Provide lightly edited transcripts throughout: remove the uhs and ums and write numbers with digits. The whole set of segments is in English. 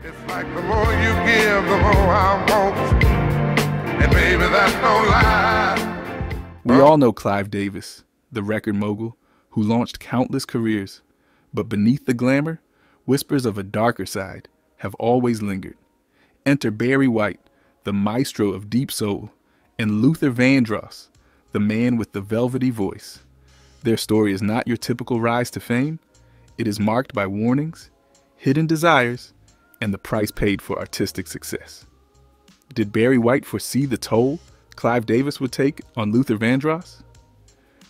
It's like the more you give, the more I want. And baby, that's no lie. We all know Clive Davis, the record mogul, who launched countless careers. But beneath the glamour, whispers of a darker side have always lingered. Enter Barry White, the maestro of deep soul, and Luther Vandross, the man with the velvety voice. Their story is not your typical rise to fame. It is marked by warnings, hidden desires, and the price paid for artistic success. Did Barry White foresee the toll Clive Davis would take on Luther Vandross?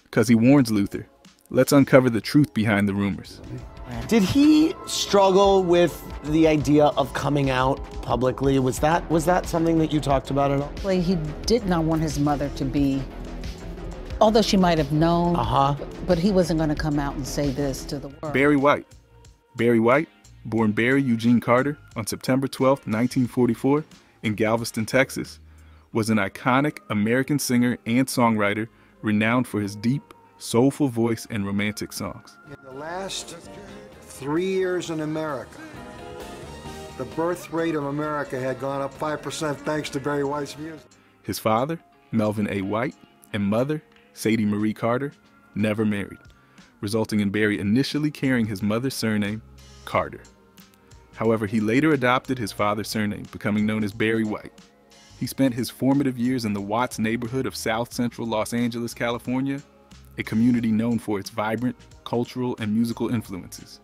Because he warns Luther, let's uncover the truth behind the rumors. Did he struggle with the idea of coming out publicly? Was that something that you talked about at all? Well, he did not want his mother to be, although she might have known, but he wasn't going to come out and say this to the world. Barry White. Barry White, born Barry Eugene Carter on September 12, 1944, in Galveston, Texas, was an iconic American singer and songwriter renowned for his deep, soulful voice and romantic songs. In the last 3 years in America, the birth rate of America had gone up 5% thanks to Barry White's music. His father, Melvin A. White, and mother, Sadie Marie Carter, never married, resulting in Barry initially carrying his mother's surname, Carter. However, he later adopted his father's surname, becoming known as Barry White. He spent his formative years in the Watts neighborhood of South Central Los Angeles, California, a community known for its vibrant cultural and musical influences.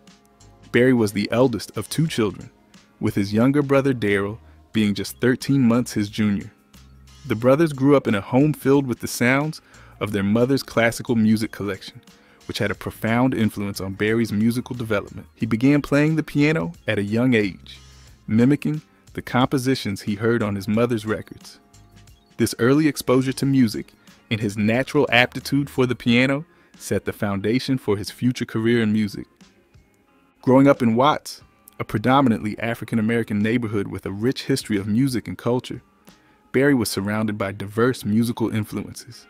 Barry was the eldest of 2 children, with his younger brother Daryl being just 13 months his junior. The brothers grew up in a home filled with the sounds of their mother's classical music collection, which had a profound influence on Barry's musical development. He began playing the piano at a young age, mimicking the compositions he heard on his mother's records. This early exposure to music and his natural aptitude for the piano set the foundation for his future career in music. Growing up in Watts, a predominantly African-American neighborhood with a rich history of music and culture, Barry was surrounded by diverse musical influences.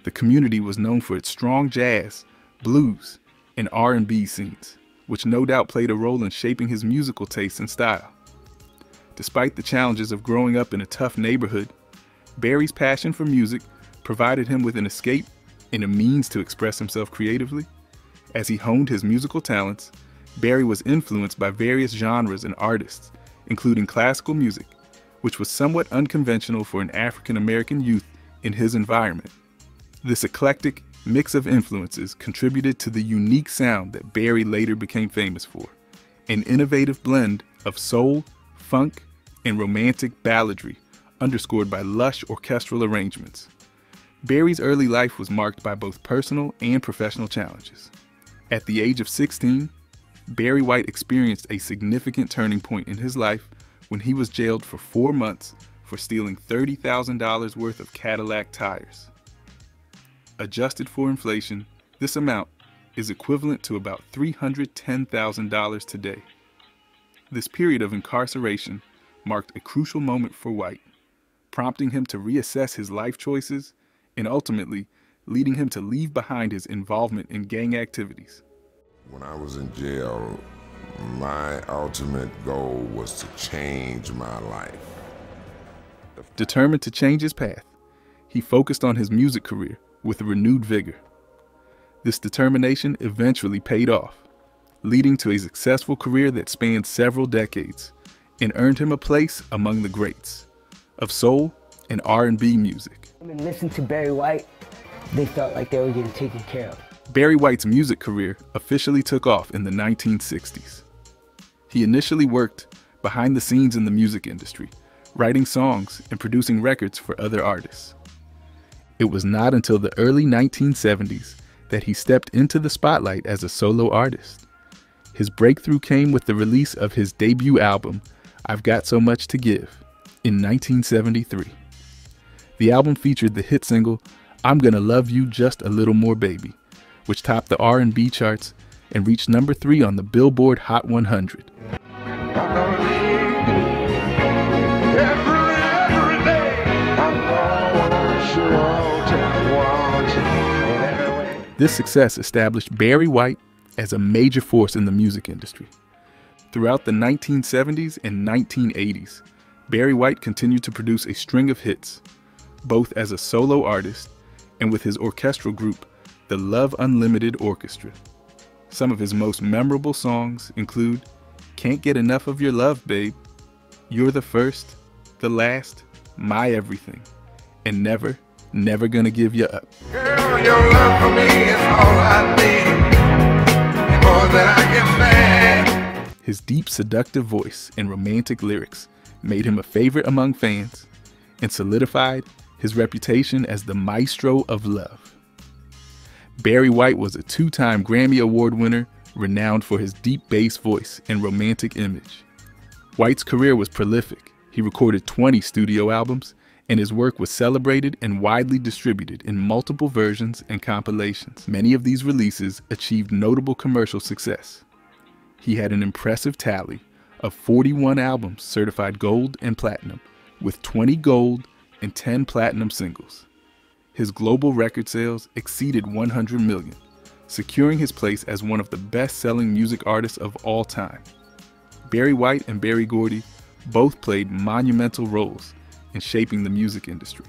The community was known for its strong jazz, blues, and R&B scenes, which no doubt played a role in shaping his musical taste and style. Despite the challenges of growing up in a tough neighborhood, Barry's passion for music provided him with an escape and a means to express himself creatively. As he honed his musical talents, Barry was influenced by various genres and artists, including classical music, which was somewhat unconventional for an African-American youth in his environment. This eclectic mix of influences contributed to the unique sound that Barry later became famous for, an innovative blend of soul, funk, and romantic balladry, underscored by lush orchestral arrangements. Barry's early life was marked by both personal and professional challenges. At the age of 16, Barry White experienced a significant turning point in his life when he was jailed for 4 months for stealing $30,000 worth of Cadillac tires. Adjusted for inflation, this amount is equivalent to about $310,000 today. This period of incarceration marked a crucial moment for White, prompting him to reassess his life choices and ultimately leading him to leave behind his involvement in gang activities. When I was in jail, my ultimate goal was to change my life. Determined to change his path, he focused on his music career with renewed vigor. This determination eventually paid off, leading to a successful career that spanned several decades and earned him a place among the greats of soul and R&B music. When they listened to Barry White, they felt like they were getting taken care of. Barry White's music career officially took off in the 1960s. He initially worked behind the scenes in the music industry, writing songs and producing records for other artists. It was not until the early 1970s that he stepped into the spotlight as a solo artist. His breakthrough came with the release of his debut album, I've Got So Much to Give, in 1973. The album featured the hit single, I'm Gonna Love You Just a Little More Baby, which topped the R&B charts and reached number 3 on the Billboard Hot 100. This success established Barry White as a major force in the music industry. Throughout the 1970s and 1980s, Barry White continued to produce a string of hits, both as a solo artist and with his orchestral group, the Love Unlimited Orchestra. Some of his most memorable songs include Can't Get Enough of Your Love, Babe, You're the First, The Last, My Everything, and Never, Never Gonna Give You Up. Girl, your love for me is all I need, more than I can stand. His deep, seductive voice and romantic lyrics made him a favorite among fans and solidified his reputation as the maestro of love. Barry White was a two-time Grammy Award winner, renowned for his deep bass voice and romantic image. White's career was prolific. He recorded 20 studio albums, and his work was celebrated and widely distributed in multiple versions and compilations. Many of these releases achieved notable commercial success. He had an impressive tally of 41 albums certified gold and platinum, with 20 gold and 10 platinum singles. His global record sales exceeded 100 million, securing his place as one of the best-selling music artists of all time. Barry White and Berry Gordy both played monumental roles in shaping the music industry,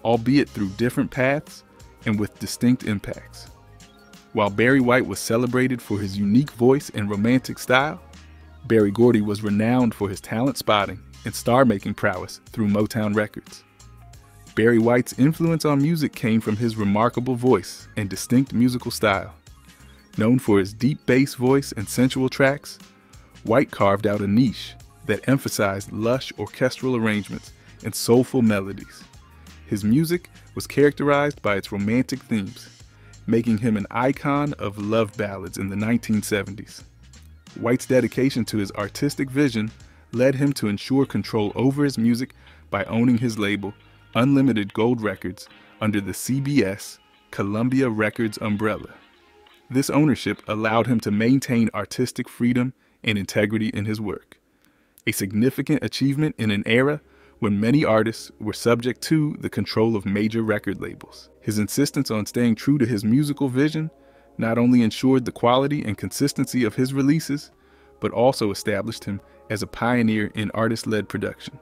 albeit through different paths and with distinct impacts. While Barry White was celebrated for his unique voice and romantic style, Berry Gordy was renowned for his talent spotting and star-making prowess through Motown Records. Barry White's influence on music came from his remarkable voice and distinct musical style. Known for his deep bass voice and sensual tracks, White carved out a niche that emphasized lush orchestral arrangements and soulful melodies. His music was characterized by its romantic themes, making him an icon of love ballads in the 1970s. White's dedication to his artistic vision led him to ensure control over his music by owning his label, Unlimited Gold Records, under the CBS Columbia Records umbrella. This ownership allowed him to maintain artistic freedom and integrity in his work, a significant achievement in an era when many artists were subject to the control of major record labels. His insistence on staying true to his musical vision not only ensured the quality and consistency of his releases, but also established him as a pioneer in artist-led production.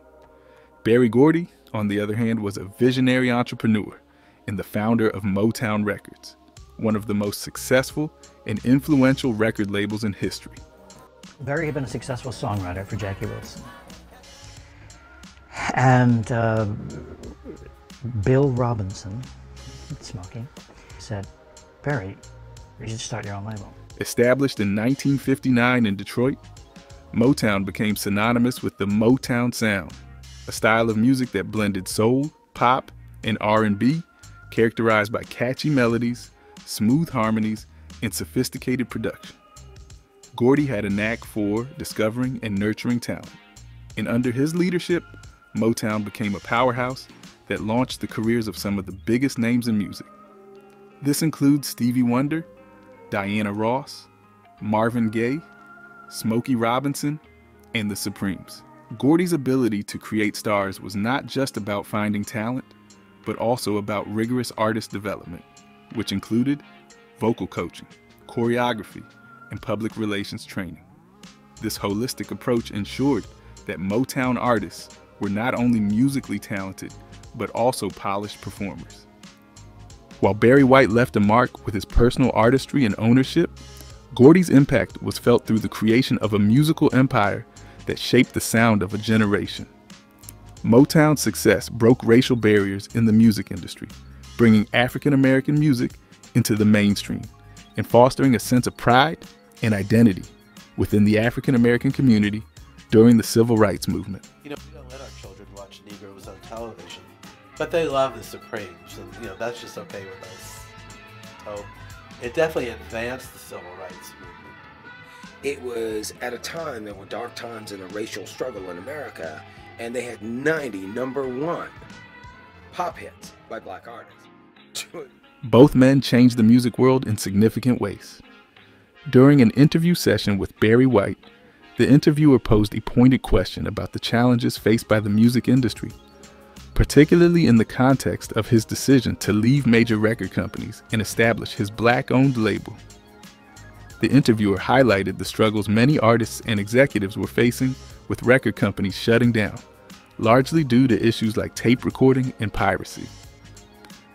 Berry Gordy, on the other hand, was a visionary entrepreneur and the founder of Motown Records, one of the most successful and influential record labels in history. Barry had been a successful songwriter for Jackie Wilson. And Bill Robinson, Smokey, said, Barry, you should start your own label. Established in 1959 in Detroit, Motown became synonymous with the Motown sound, a style of music that blended soul, pop, and R&B, characterized by catchy melodies, smooth harmonies, and sophisticated production. Gordy had a knack for discovering and nurturing talent, and under his leadership, Motown became a powerhouse that launched the careers of some of the biggest names in music. This includes Stevie Wonder, Diana Ross, Marvin Gaye, Smokey Robinson, and the Supremes. Gordy's ability to create stars was not just about finding talent, but also about rigorous artist development, which included vocal coaching, choreography, and public relations training. This holistic approach ensured that Motown artists were not only musically talented, but also polished performers. While Barry White left a mark with his personal artistry and ownership, Gordy's impact was felt through the creation of a musical empire that shaped the sound of a generation. Motown's success broke racial barriers in the music industry, bringing African-American music into the mainstream and fostering a sense of pride and identity within the African-American community during the Civil Rights Movement. You know, we don't let our children watch Negroes on television, but they love the Supremes, and you know, that's just okay with us. So it definitely advanced the Civil Rights movement. It was at a time, there were dark times in the racial struggle in America, and they had 90 #1 pop hits by black artists. Both men changed the music world in significant ways. During an interview session with Barry White, the interviewer posed a pointed question about the challenges faced by the music industry, particularly in the context of his decision to leave major record companies and establish his black-owned label. The interviewer highlighted the struggles many artists and executives were facing with record companies shutting down, largely due to issues like tape recording and piracy.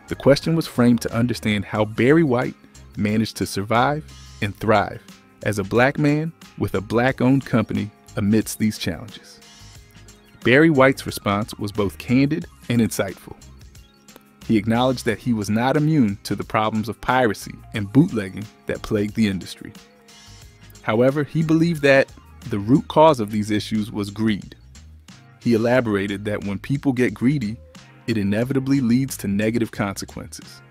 The question was framed to understand how Barry White managed to survive and thrive as a black man with a black-owned company amidst these challenges. Barry White's response was both candid and insightful. He acknowledged that he was not immune to the problems of piracy and bootlegging that plagued the industry. However, he believed that the root cause of these issues was greed. He elaborated that when people get greedy, it inevitably leads to negative consequences.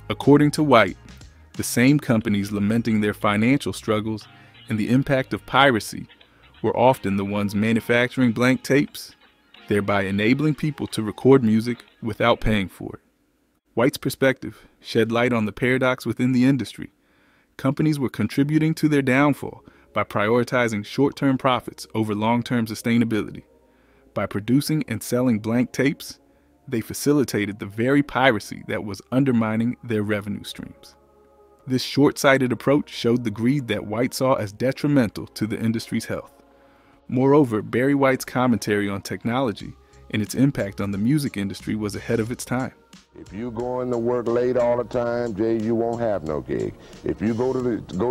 According to White, the same companies lamenting their financial struggles and the impact of piracy were often the ones manufacturing blank tapes, thereby enabling people to record music without paying for it. White's perspective shed light on the paradox within the industry. Companies were contributing to their downfall by prioritizing short-term profits over long-term sustainability. By producing and selling blank tapes, they facilitated the very piracy that was undermining their revenue streams. This short-sighted approach showed the greed that White saw as detrimental to the industry's health. Moreover, Barry White's commentary on technology and its impact on the music industry was ahead of its time. If you going to work late all the time, Jay, you won't have no gig. If you go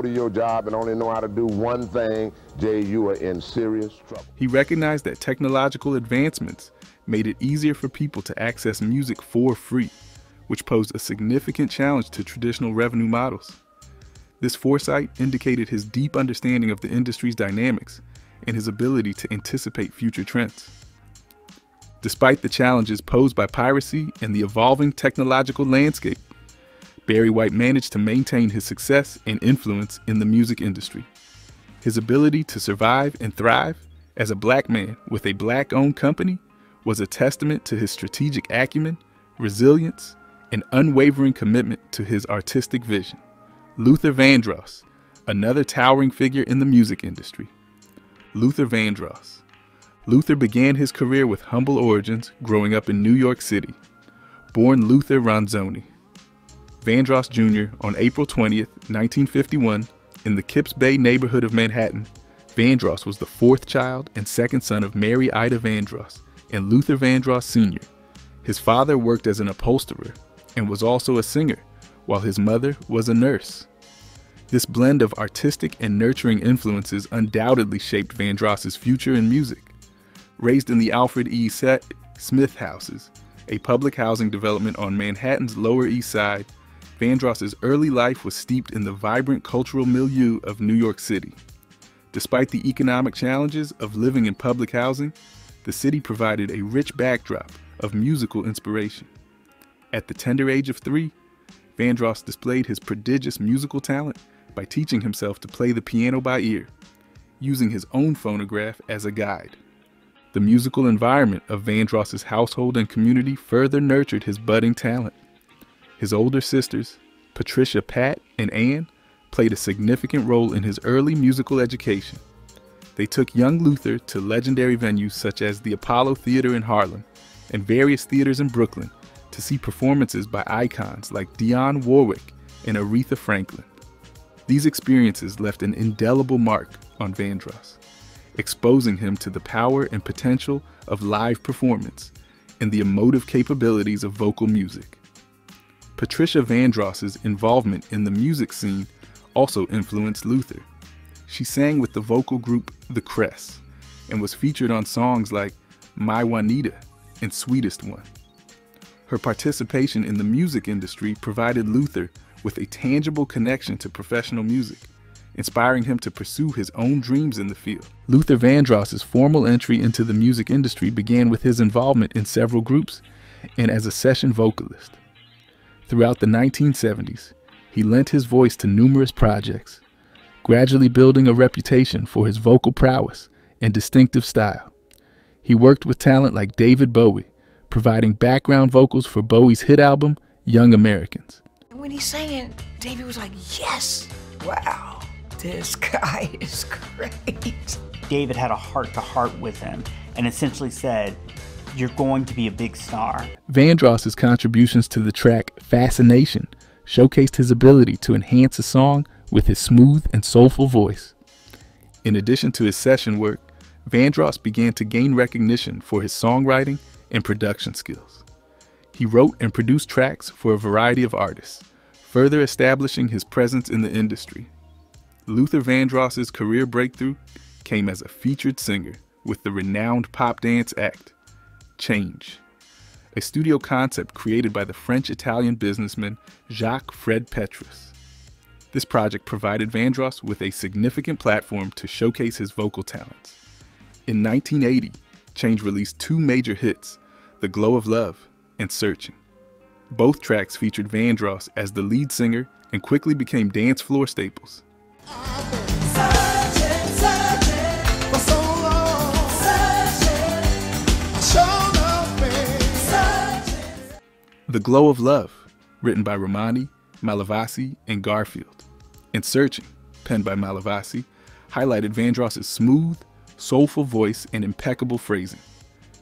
to your job and only know how to do one thing, Jay, you are in serious trouble. He recognized that technological advancements made it easier for people to access music for free, which posed a significant challenge to traditional revenue models. This foresight indicated his deep understanding of the industry's dynamics and his ability to anticipate future trends. Despite the challenges posed by piracy and the evolving technological landscape, Barry White managed to maintain his success and influence in the music industry. His ability to survive and thrive as a black man with a black-owned company was a testament to his strategic acumen, resilience, and unwavering commitment to his artistic vision. Luther Vandross, another towering figure in the music industry. Luther Vandross. Luther began his career with humble origins growing up in New York City. Born Luther Ronzoni. Vandross Jr. on April 20th, 1951, in the Kips Bay neighborhood of Manhattan, Vandross was the fourth child and second son of Mary Ida Vandross and Luther Vandross Sr. His father worked as an upholsterer and was also a singer, while his mother was a nurse. This blend of artistic and nurturing influences undoubtedly shaped Vandross's future in music. Raised in the Alfred E. Smith Houses, a public housing development on Manhattan's Lower East Side, Vandross's early life was steeped in the vibrant cultural milieu of New York City. Despite the economic challenges of living in public housing, the city provided a rich backdrop of musical inspiration. At the tender age of 3, Vandross displayed his prodigious musical talent by teaching himself to play the piano by ear, using his own phonograph as a guide. The musical environment of Vandross's household and community further nurtured his budding talent. His older sisters, Patricia, Pat, and Ann, played a significant role in his early musical education. They took young Luther to legendary venues such as the Apollo Theater in Harlem and various theaters in Brooklyn to see performances by icons like Dionne Warwick and Aretha Franklin. These experiences left an indelible mark on Vandross, exposing him to the power and potential of live performance and the emotive capabilities of vocal music. Patricia Vandross's involvement in the music scene also influenced Luther. She sang with the vocal group The Cress and was featured on songs like My Juanita and Sweetest One. Her participation in the music industry provided Luther with a tangible connection to professional music, inspiring him to pursue his own dreams in the field. Luther Vandross's formal entry into the music industry began with his involvement in several groups and as a session vocalist. Throughout the 1970s, he lent his voice to numerous projects, gradually building a reputation for his vocal prowess and distinctive style. He worked with talent like David Bowie, providing background vocals for Bowie's hit album, Young Americans. And when he sang it, David was like, yes, wow, this guy is great. David had a heart-to-heart with him and essentially said, you're going to be a big star. Vandross's contributions to the track Fascination showcased his ability to enhance a song with his smooth and soulful voice. In addition to his session work, Vandross began to gain recognition for his songwriting and production skills. He wrote and produced tracks for a variety of artists, further establishing his presence in the industry. Luther Vandross's career breakthrough came as a featured singer with the renowned pop dance act, Change, a studio concept created by the French-Italian businessman Jacques Fred Petrus. This project provided Vandross with a significant platform to showcase his vocal talents. In 1980, Change released two major hits, The Glow of Love and Searching. Both tracks featured Vandross as the lead singer and quickly became dance floor staples. The Glow of Love, written by Romani, Malavasi, and Garfield, and Searching, penned by Malavasi, highlighted Vandross's smooth, soulful voice and impeccable phrasing,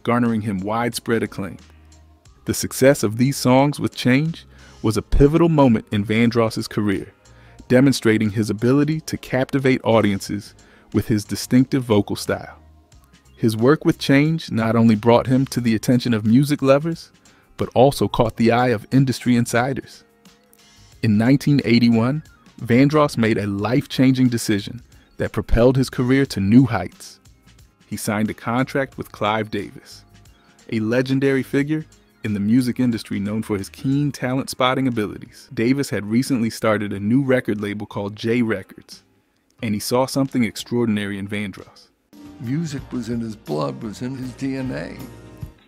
garnering him widespread acclaim. The success of these songs with Change was a pivotal moment in Vandross's career, demonstrating his ability to captivate audiences with his distinctive vocal style. His work with Change not only brought him to the attention of music lovers, but also caught the eye of industry insiders. In 1981, Vandross made a life-changing decision that propelled his career to new heights. He signed a contract with Clive Davis, a legendary figure in the music industry known for his keen talent-spotting abilities. Davis had recently started a new record label called J Records, and he saw something extraordinary in Vandross. Music was in his blood, was in his DNA.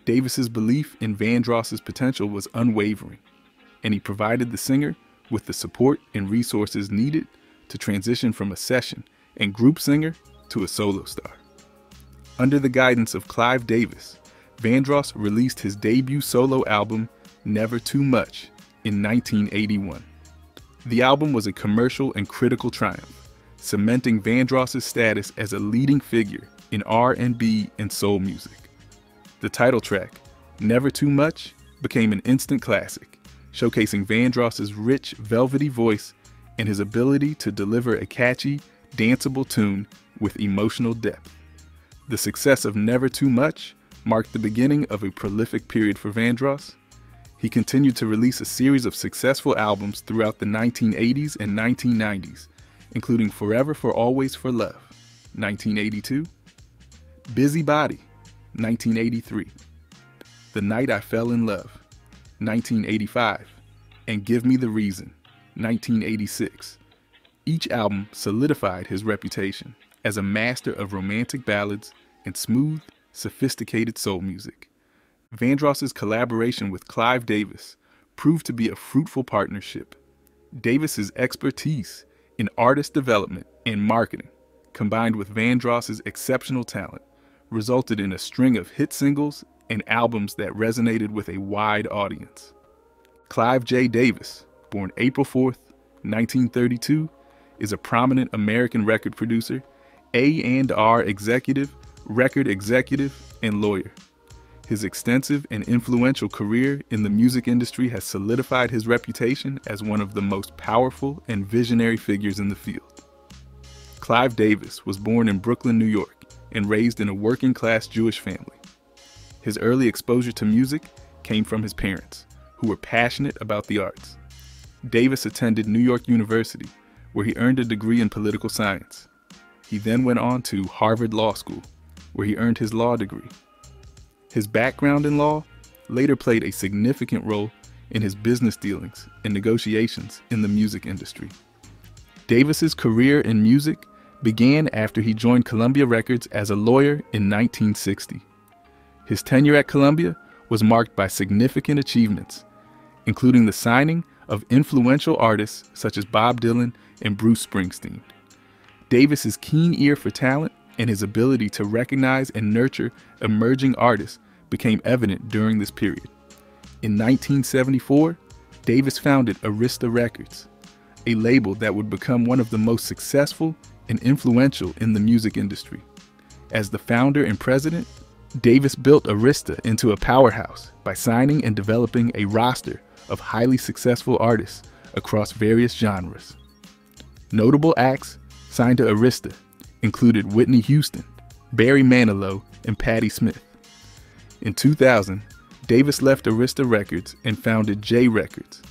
Davis's belief in Vandross's potential was unwavering, and he provided the singer with the support and resources needed to transition from a session and group singer to a solo star. Under the guidance of Clive Davis, Vandross released his debut solo album, Never Too Much, in 1981. The album was a commercial and critical triumph, cementing Vandross's status as a leading figure in R&B and soul music. The title track, Never Too Much, became an instant classic, showcasing Vandross's rich, velvety voice and his ability to deliver a catchy, danceable tune with emotional depth. The success of Never Too Much marked the beginning of a prolific period for Vandross. He continued to release a series of successful albums throughout the 1980s and 1990s, including Forever for Always for Love, 1982, Busy Body, 1983, The Night I Fell in Love, 1985, and Give Me the Reason, 1986. Each album solidified his reputation as a master of romantic ballads and smooth, sophisticated soul music. Vandross's collaboration with Clive Davis proved to be a fruitful partnership. Davis's expertise in artist development and marketing, combined with Vandross's exceptional talent, resulted in a string of hit singles and albums that resonated with a wide audience. Clive J. Davis, born April 4th, 1932, is a prominent American record producer, A&R executive, record executive, and lawyer. His extensive and influential career in the music industry has solidified his reputation as one of the most powerful and visionary figures in the field. Clive Davis was born in Brooklyn, New York, and raised in a working-class Jewish family. His early exposure to music came from his parents, who were passionate about the arts. Davis attended New York University, where he earned a degree in political science. He then went on to Harvard Law School, where he earned his law degree. His background in law later played a significant role in his business dealings and negotiations in the music industry. Davis's career in music began after he joined Columbia Records as a lawyer in 1960. His tenure at Columbia was marked by significant achievements, including the signing of influential artists such as Bob Dylan and Bruce Springsteen. Davis's keen ear for talent and his ability to recognize and nurture emerging artists became evident during this period. In 1974, Davis founded Arista Records, a label that would become one of the most successful and influential in the music industry. As the founder and president, Davis built Arista into a powerhouse by signing and developing a roster of highly successful artists across various genres. Notable acts signed to Arista included Whitney Houston, Barry Manilow, and Patti Smith. In 2000, Davis left Arista Records and founded J Records.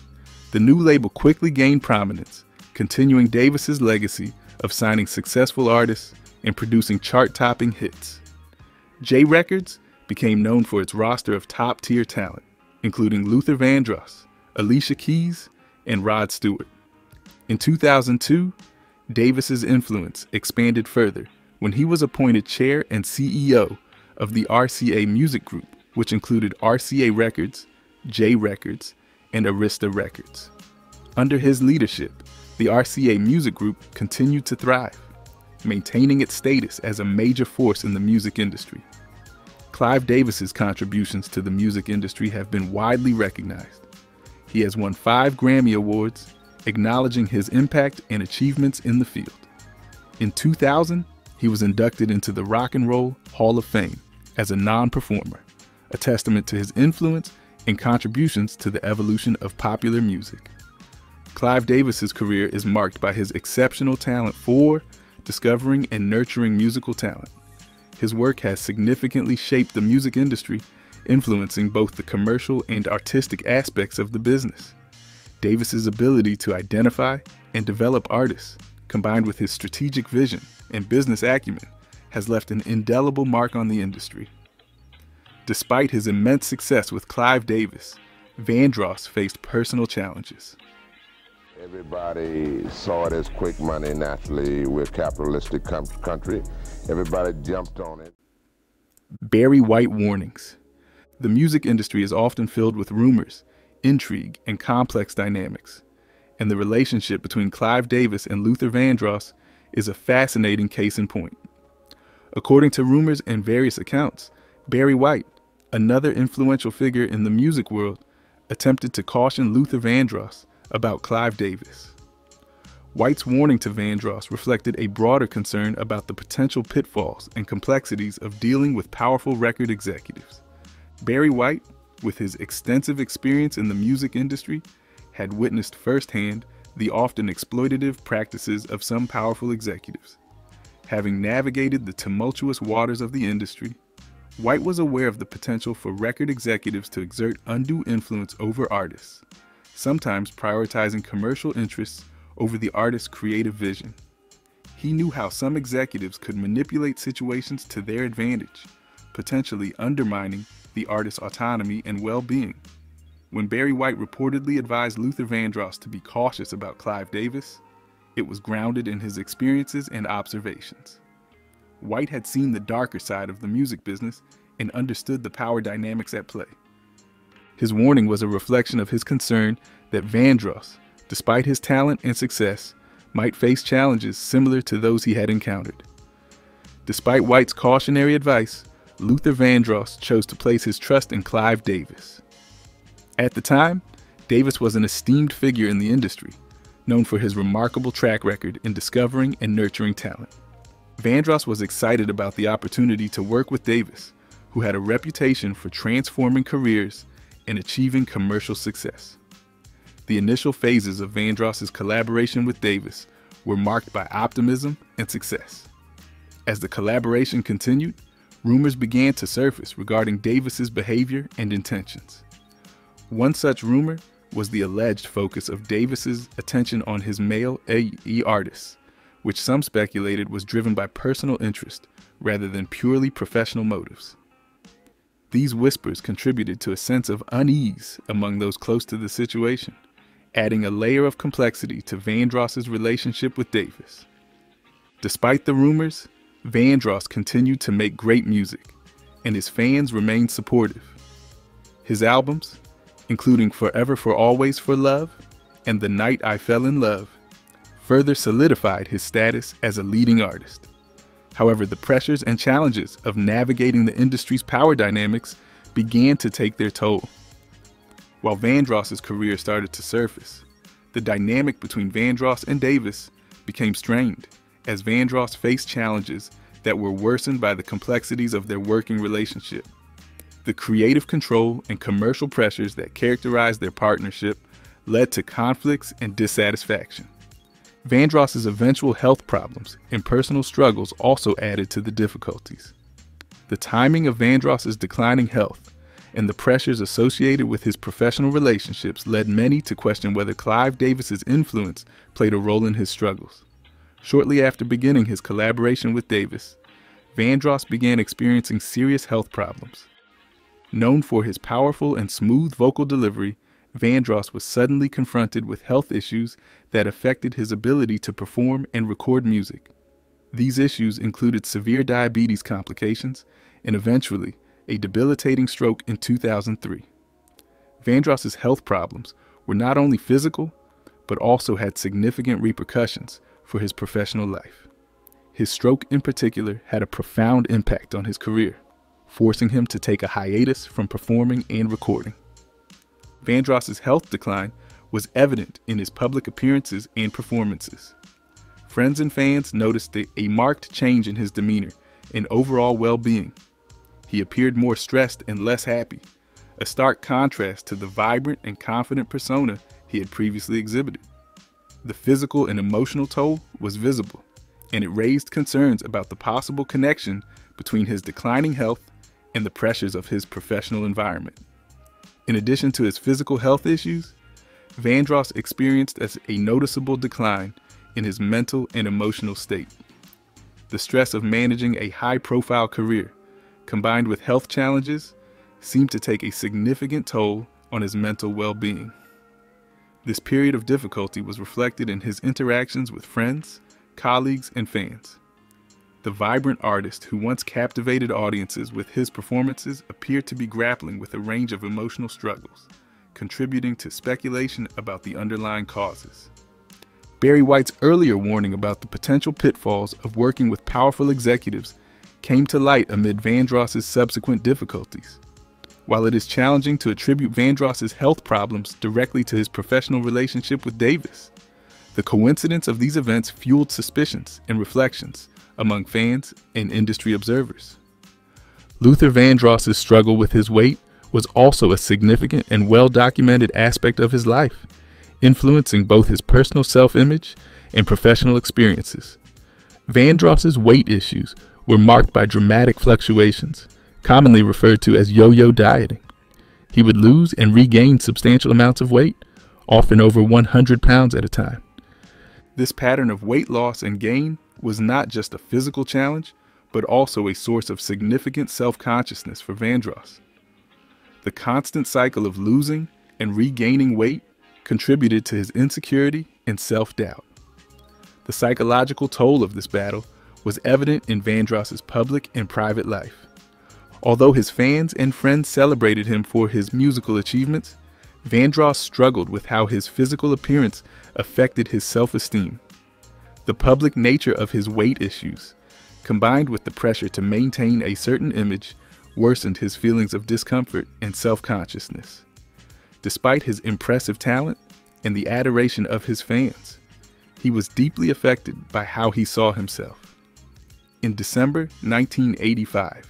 The new label quickly gained prominence, continuing Davis's legacy of signing successful artists and producing chart-topping hits. J Records became known for its roster of top-tier talent, including Luther Vandross, Alicia Keys, and Rod Stewart. In 2002, Davis's influence expanded further when he was appointed chair and CEO of the RCA Music Group, which included RCA Records, J Records, and Arista Records. Under his leadership, the RCA Music Group continued to thrive, maintaining its status as a major force in the music industry. Clive Davis's contributions to the music industry have been widely recognized. He has won 5 Grammy Awards, acknowledging his impact and achievements in the field. In 2000, he was inducted into the Rock and Roll Hall of Fame as a non-performer, a testament to his influence and contributions to the evolution of popular music. Clive Davis's career is marked by his exceptional talent for discovering and nurturing musical talent. His work has significantly shaped the music industry, influencing both the commercial and artistic aspects of the business. Davis's ability to identify and develop artists, combined with his strategic vision and business acumen, has left an indelible mark on the industry. Despite his immense success with Clive Davis, Vandross faced personal challenges. Everybody saw it as quick money. Naturally, we're a capitalistic country. Everybody jumped on it. Barry White warnings. The music industry is often filled with rumors, intrigue, and complex dynamics, and the relationship between Clive Davis and Luther Vandross is a fascinating case in point. According to rumors and various accounts, Barry White, another influential figure in the music world, attempted to caution Luther Vandross about Clive Davis. White's warning to Vandross reflected a broader concern about the potential pitfalls and complexities of dealing with powerful record executives. Barry White, with his extensive experience in the music industry, had witnessed firsthand the often exploitative practices of some powerful executives. Having navigated the tumultuous waters of the industry, White was aware of the potential for record executives to exert undue influence over artists, sometimes prioritizing commercial interests over the artist's creative vision. He knew how some executives could manipulate situations to their advantage, potentially undermining the artist's autonomy and well-being. When Barry White reportedly advised Luther Vandross to be cautious about Clive Davis, it was grounded in his experiences and observations. White had seen the darker side of the music business and understood the power dynamics at play. His warning was a reflection of his concern that Vandross, despite his talent and success, might face challenges similar to those he had encountered. Despite White's cautionary advice, Luther Vandross chose to place his trust in Clive Davis. At the time, Davis was an esteemed figure in the industry, known for his remarkable track record in discovering and nurturing talent. Vandross was excited about the opportunity to work with Davis, who had a reputation for transforming careers and achieving commercial success. The initial phases of Vandross's collaboration with Davis were marked by optimism and success. As the collaboration continued, rumors began to surface regarding Davis's behavior and intentions. One such rumor was the alleged focus of Davis's attention on his male AE artists, which some speculated was driven by personal interest rather than purely professional motives. These whispers contributed to a sense of unease among those close to the situation, adding a layer of complexity to Vandross's relationship with Davis. Despite the rumors, Vandross continued to make great music, and his fans remained supportive. His albums, including Forever for Always for Love and The Night I Fell in Love, further solidified his status as a leading artist. However, the pressures and challenges of navigating the industry's power dynamics began to take their toll. While Vandross's career started to surface, the dynamic between Vandross and Davis became strained as Vandross faced challenges that were worsened by the complexities of their working relationship. The creative control and commercial pressures that characterized their partnership led to conflicts and dissatisfaction. Vandross's eventual health problems and personal struggles also added to the difficulties. The timing of Vandross's declining health and the pressures associated with his professional relationships led many to question whether Clive Davis's influence played a role in his struggles. Shortly after beginning his collaboration with Davis, Vandross began experiencing serious health problems. Known for his powerful and smooth vocal delivery, Vandross was suddenly confronted with health issues that affected his ability to perform and record music. These issues included severe diabetes complications and eventually a debilitating stroke in 2003. Vandross's health problems were not only physical, but also had significant repercussions for his professional life. His stroke in particular had a profound impact on his career, forcing him to take a hiatus from performing and recording. Vandross's health decline was evident in his public appearances and performances. Friends and fans noticed a marked change in his demeanor and overall well-being. He appeared more stressed and less happy, a stark contrast to the vibrant and confident persona he had previously exhibited. The physical and emotional toll was visible, and it raised concerns about the possible connection between his declining health and the pressures of his professional environment. In addition to his physical health issues, Vandross experienced a noticeable decline in his mental and emotional state. The stress of managing a high-profile career, combined with health challenges, seemed to take a significant toll on his mental well-being. This period of difficulty was reflected in his interactions with friends, colleagues, and fans. The vibrant artist who once captivated audiences with his performances appeared to be grappling with a range of emotional struggles, contributing to speculation about the underlying causes. Barry White's earlier warning about the potential pitfalls of working with powerful executives came to light amid Vandross's subsequent difficulties. While it is challenging to attribute Vandross's health problems directly to his professional relationship with Davis, the coincidence of these events fueled suspicions and reflections among fans and industry observers. Luther Vandross's struggle with his weight was also a significant and well-documented aspect of his life, influencing both his personal self-image and professional experiences. Vandross's weight issues were marked by dramatic fluctuations, commonly referred to as yo-yo dieting. He would lose and regain substantial amounts of weight, often over 100 pounds at a time. This pattern of weight loss and gain was not just a physical challenge, but also a source of significant self-consciousness for Vandross. The constant cycle of losing and regaining weight contributed to his insecurity and self-doubt. The psychological toll of this battle was evident in Vandross's public and private life. Although his fans and friends celebrated him for his musical achievements, Vandross struggled with how his physical appearance affected his self-esteem. The public nature of his weight issues, combined with the pressure to maintain a certain image, worsened his feelings of discomfort and self-consciousness. Despite his impressive talent and the adoration of his fans, he was deeply affected by how he saw himself. In December 1985,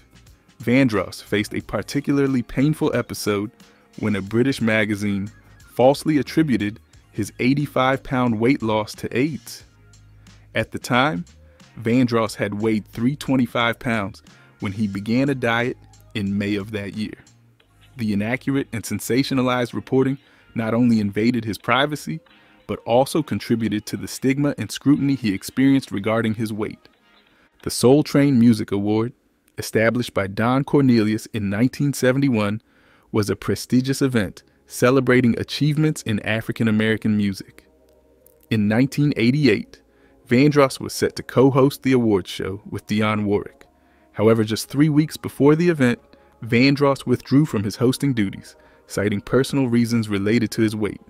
Vandross faced a particularly painful episode when a British magazine falsely attributed his 85-pound weight loss to AIDS. At the time, Vandross had weighed 325 pounds when he began a diet in May of that year. The inaccurate and sensationalized reporting not only invaded his privacy, but also contributed to the stigma and scrutiny he experienced regarding his weight. The Soul Train Music Award, established by Don Cornelius in 1971, was a prestigious event celebrating achievements in African American music. In 1988, Vandross was set to co-host the awards show with Dionne Warwick. However, just 3 weeks before the event, Vandross withdrew from his hosting duties, citing personal reasons related to his weight.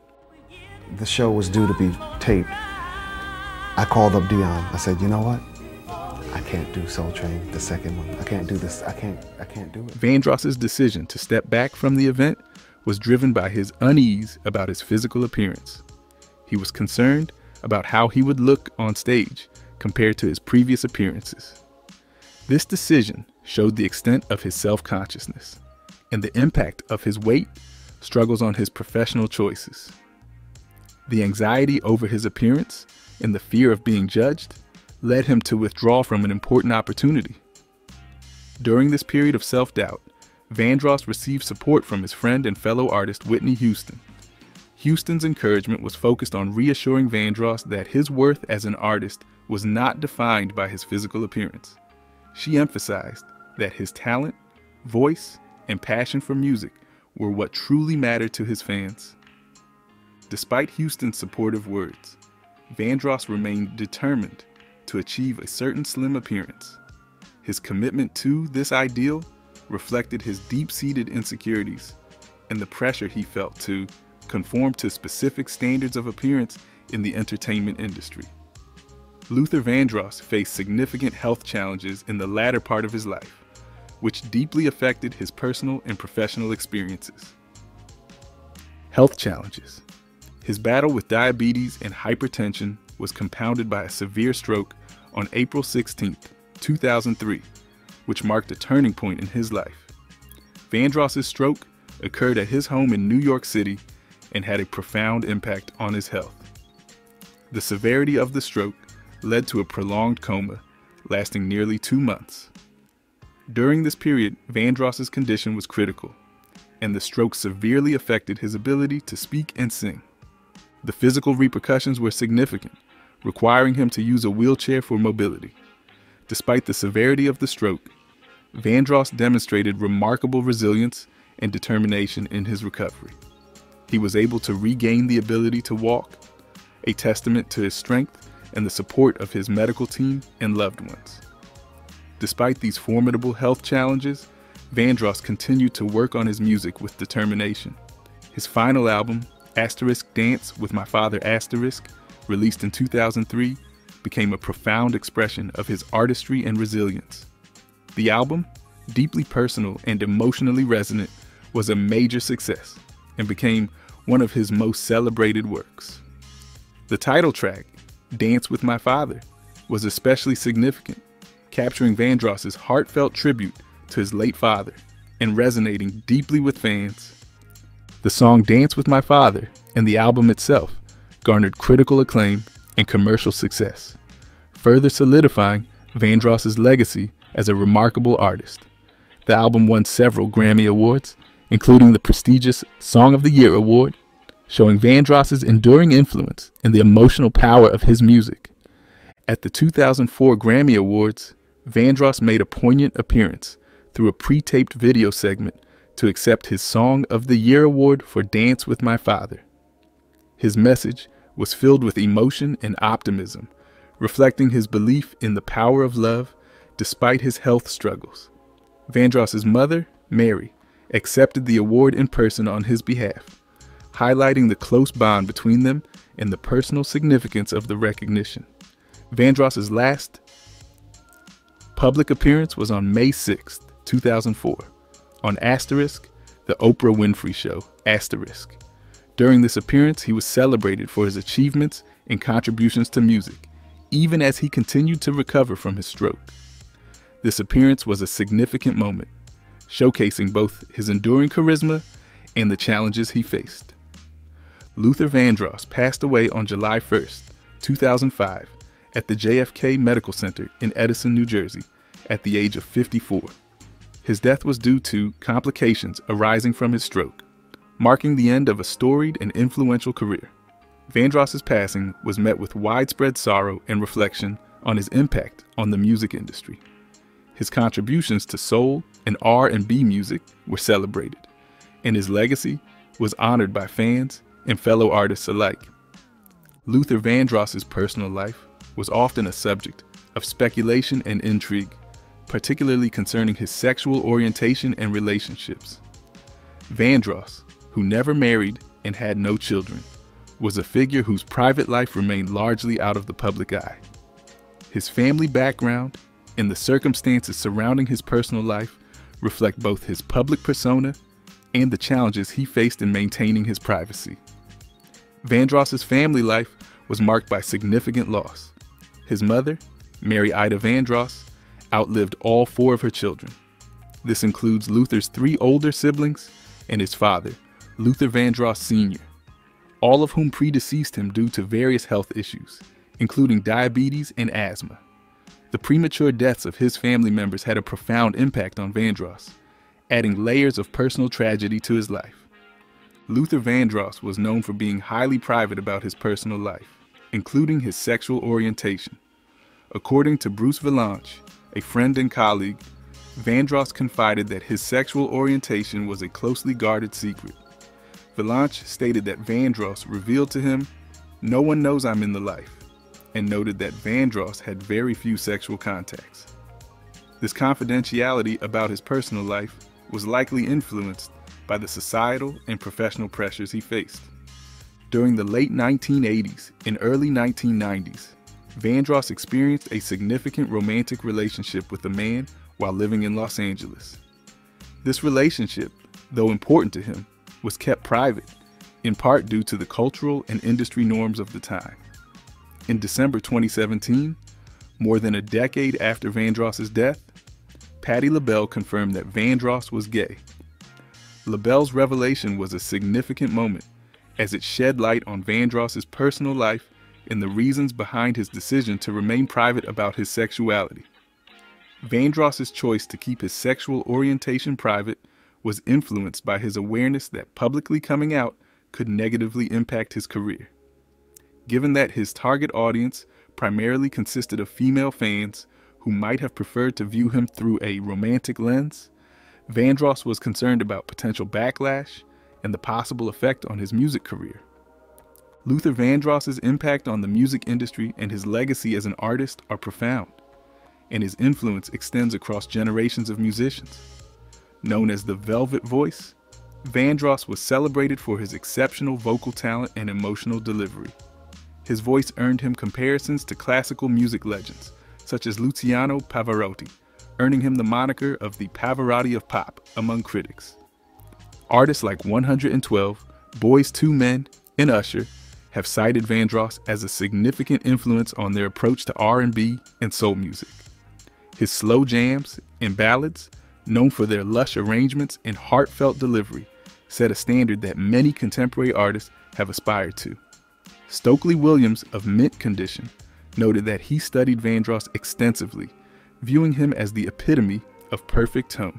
The show was due to be taped. I called up Dionne. I said, you know what? I can't do Soul Train, the second one. I can't do this. I can't do it. Vandross's decision to step back from the event was driven by his unease about his physical appearance. He was concerned about how he would look on stage compared to his previous appearances. This decision showed the extent of his self-consciousness and the impact of his weight struggles on his professional choices. The anxiety over his appearance and the fear of being judged led him to withdraw from an important opportunity. During this period of self-doubt, Vandross received support from his friend and fellow artist Whitney Houston. Houston's encouragement was focused on reassuring Vandross that his worth as an artist was not defined by his physical appearance. She emphasized that his talent, voice, and passion for music were what truly mattered to his fans. Despite Houston's supportive words, Vandross remained determined to achieve a certain slim appearance. His commitment to this ideal reflected his deep-seated insecurities and the pressure he felt to conform to specific standards of appearance in the entertainment industry. Luther Vandross faced significant health challenges in the latter part of his life, which deeply affected his personal and professional experiences. Health challenges. His battle with diabetes and hypertension was compounded by a severe stroke on April 16, 2003, which marked a turning point in his life. Vandross's stroke occurred at his home in New York City and had a profound impact on his health. The severity of the stroke led to a prolonged coma, lasting nearly 2 months. During this period, Vandross's condition was critical, and the stroke severely affected his ability to speak and sing. The physical repercussions were significant, requiring him to use a wheelchair for mobility. Despite the severity of the stroke, Vandross demonstrated remarkable resilience and determination in his recovery. He was able to regain the ability to walk, a testament to his strength and the support of his medical team and loved ones. Despite these formidable health challenges, Vandross continued to work on his music with determination. His final album, *Dance with My Father*, released in 2003, became a profound expression of his artistry and resilience. The album, deeply personal and emotionally resonant, was a major success and became one of his most celebrated works. The title track, *Dance with My Father*, was especially significant, capturing Vandross's heartfelt tribute to his late father and resonating deeply with fans. The song *Dance with My Father* and the album itself garnered critical acclaim and commercial success, further solidifying Vandross's legacy as a remarkable artist. The album won several Grammy Awards, including the prestigious Song of the Year award, showing Vandross's enduring influence and the emotional power of his music. At the 2004 Grammy Awards, Vandross made a poignant appearance through a pre-taped video segment to accept his Song of the Year award for *Dance with My Father*. His message was filled with emotion and optimism, reflecting his belief in the power of love despite his health struggles. Vandross's mother, Mary, accepted the award in person on his behalf, highlighting the close bond between them and the personal significance of the recognition. Vandross's last public appearance was on May 6, 2004, on *, The Oprah Winfrey Show, *. During this appearance, he was celebrated for his achievements and contributions to music, even as he continued to recover from his stroke. This appearance was a significant moment, showcasing both his enduring charisma and the challenges he faced. Luther Vandross passed away on July 1, 2005, at the JFK Medical Center in Edison, New Jersey, at the age of 54. His death was due to complications arising from his stroke, marking the end of a storied and influential career. Vandross's passing was met with widespread sorrow and reflection on his impact on the music industry. His contributions to soul and R&B music were celebrated, and his legacy was honored by fans and fellow artists alike. Luther Vandross's personal life was often a subject of speculation and intrigue, particularly concerning his sexual orientation and relationships. Vandross, who never married and had no children, was a figure whose private life remained largely out of the public eye. His family background and the circumstances surrounding his personal life reflect both his public persona and the challenges he faced in maintaining his privacy. Vandross's family life was marked by significant loss. His mother, Mary Ida Vandross, outlived all 4 of her children. This includes Luther's 3 older siblings and his father, Luther Vandross Sr., all of whom predeceased him due to various health issues, including diabetes and asthma. The premature deaths of his family members had a profound impact on Vandross, adding layers of personal tragedy to his life. Luther Vandross was known for being highly private about his personal life, including his sexual orientation. According to Bruce Vilanch, a friend and colleague, Vandross confided that his sexual orientation was a closely guarded secret. Vilanch stated that Vandross revealed to him, "No one knows I'm in the life," and noted that Vandross had very few sexual contacts. This confidentiality about his personal life was likely influenced by the societal and professional pressures he faced. During the late 1980s and early 1990s, Vandross experienced a significant romantic relationship with a man while living in Los Angeles. This relationship, though important to him, was kept private, in part due to the cultural and industry norms of the time. In December 2017, more than a decade after Vandross's death, Patti LaBelle confirmed that Vandross was gay. LaBelle's revelation was a significant moment, as it shed light on Vandross's personal life and the reasons behind his decision to remain private about his sexuality. Vandross's choice to keep his sexual orientation private was influenced by his awareness that publicly coming out could negatively impact his career. Given that his target audience primarily consisted of female fans who might have preferred to view him through a romantic lens, Vandross was concerned about potential backlash and the possible effect on his music career. Luther Vandross's impact on the music industry and his legacy as an artist are profound, and his influence extends across generations of musicians. Known as the Velvet Voice, Vandross was celebrated for his exceptional vocal talent and emotional delivery. His voice earned him comparisons to classical music legends, such as Luciano Pavarotti, earning him the moniker of the Pavarotti of pop among critics. Artists like 112, Boyz II Men, and Usher have cited Vandross as a significant influence on their approach to R&B and soul music. His slow jams and ballads, known for their lush arrangements and heartfelt delivery, set a standard that many contemporary artists have aspired to. Stokely Williams of Mint Condition noted that he studied Vandross extensively, viewing him as the epitome of perfect tone.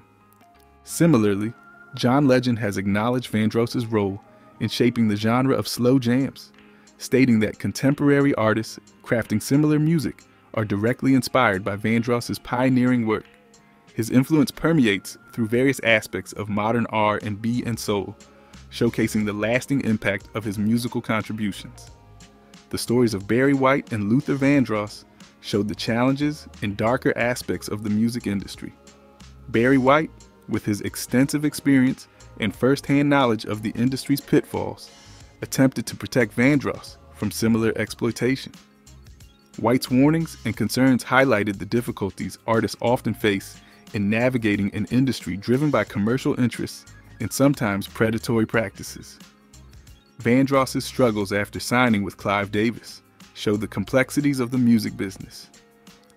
Similarly, John Legend has acknowledged Vandross's role in shaping the genre of slow jams, stating that contemporary artists crafting similar music are directly inspired by Vandross's pioneering work. His influence permeates through various aspects of modern R&B and soul, showcasing the lasting impact of his musical contributions. The stories of Barry White and Luther Vandross showed the challenges and darker aspects of the music industry. Barry White, with his extensive experience and first-hand knowledge of the industry's pitfalls, attempted to protect Vandross from similar exploitation. White's warnings and concerns highlighted the difficulties artists often face in navigating an industry driven by commercial interests and sometimes predatory practices. Vandross's struggles after signing with Clive Davis show the complexities of the music business.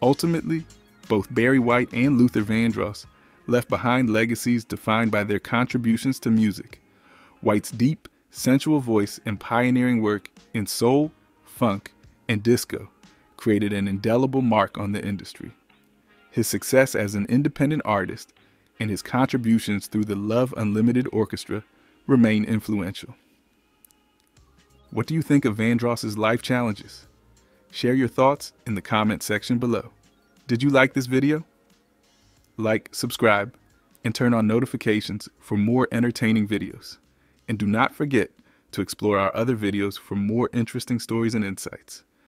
Ultimately, both Barry White and Luther Vandross left behind legacies defined by their contributions to music. White's deep, sensual voice and pioneering work in soul, funk, and disco created an indelible mark on the industry. His success as an independent artist and his contributions through the Love Unlimited Orchestra remain influential. What do you think of Vandross's life challenges? Share your thoughts in the comment section below. Did you like this video? Like, subscribe, and turn on notifications for more entertaining videos. And do not forget to explore our other videos for more interesting stories and insights.